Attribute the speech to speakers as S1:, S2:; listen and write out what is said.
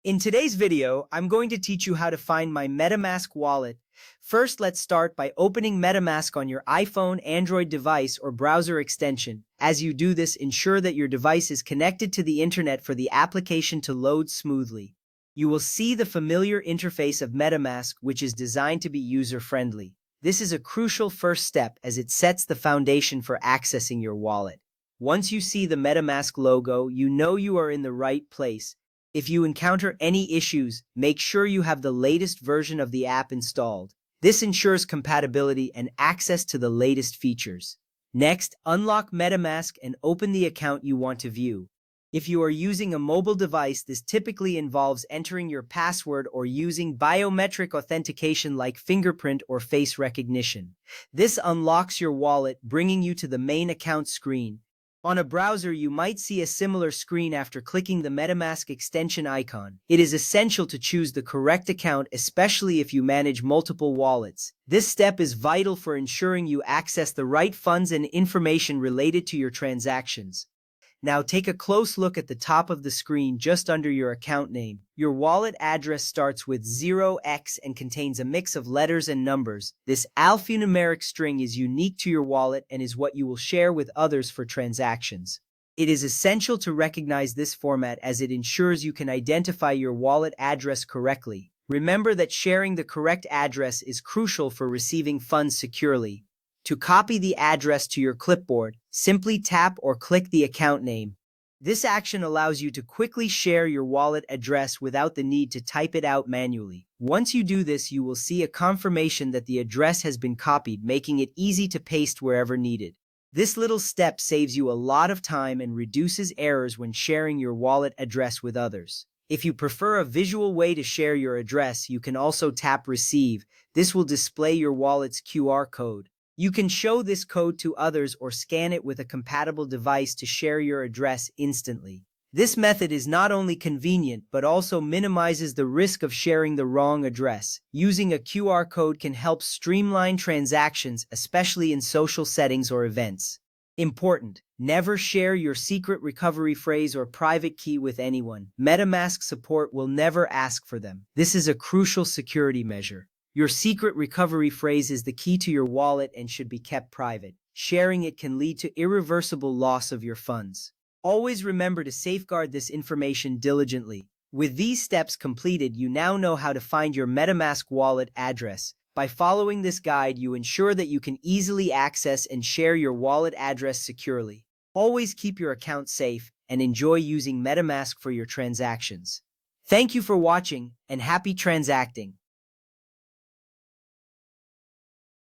S1: In today's video, I'm going to teach you how to find my MetaMask wallet. First, let's start by opening MetaMask on your iPhone, Android device, or browser extension. As you do this, ensure that your device is connected to the internet for the application to load smoothly. You will see the familiar interface of MetaMask, which is designed to be user-friendly. This is a crucial first step as it sets the foundation for accessing your wallet. Once you see the MetaMask logo, you know you are in the right place. If you encounter any issues, make sure you have the latest version of the app installed. This ensures compatibility and access to the latest features. Next, unlock MetaMask and open the account you want to view. If you are using a mobile device, this typically involves entering your password or using biometric authentication like fingerprint or face recognition. This unlocks your wallet, bringing you to the main account screen. On a browser, you might see a similar screen after clicking the MetaMask extension icon. It is essential to choose the correct account, especially if you manage multiple wallets. This step is vital for ensuring you access the right funds and information related to your transactions. Now take a close look at the top of the screen just under your account name. Your wallet address starts with 0x and contains a mix of letters and numbers. This alphanumeric string is unique to your wallet and is what you will share with others for transactions. It is essential to recognize this format as it ensures you can identify your wallet address correctly. Remember that sharing the correct address is crucial for receiving funds securely. To copy the address to your clipboard, simply tap or click the account name. This action allows you to quickly share your wallet address without the need to type it out manually. Once you do this, you will see a confirmation that the address has been copied, making it easy to paste wherever needed. This little step saves you a lot of time and reduces errors when sharing your wallet address with others. If you prefer a visual way to share your address, you can also tap Receive. This will display your wallet's QR code. You can show this code to others or scan it with a compatible device to share your address instantly. This method is not only convenient but also minimizes the risk of sharing the wrong address. Using a QR code can help streamline transactions, especially in social settings or events. Important: never share your secret recovery phrase or private key with anyone. MetaMask support will never ask for them. This is a crucial security measure. Your secret recovery phrase is the key to your wallet and should be kept private. Sharing it can lead to irreversible loss of your funds. Always remember to safeguard this information diligently. With these steps completed, you now know how to find your MetaMask wallet address. By following this guide, you ensure that you can easily access and share your wallet address securely. Always keep your account safe and enjoy using MetaMask for your transactions. Thank you for watching and happy transacting.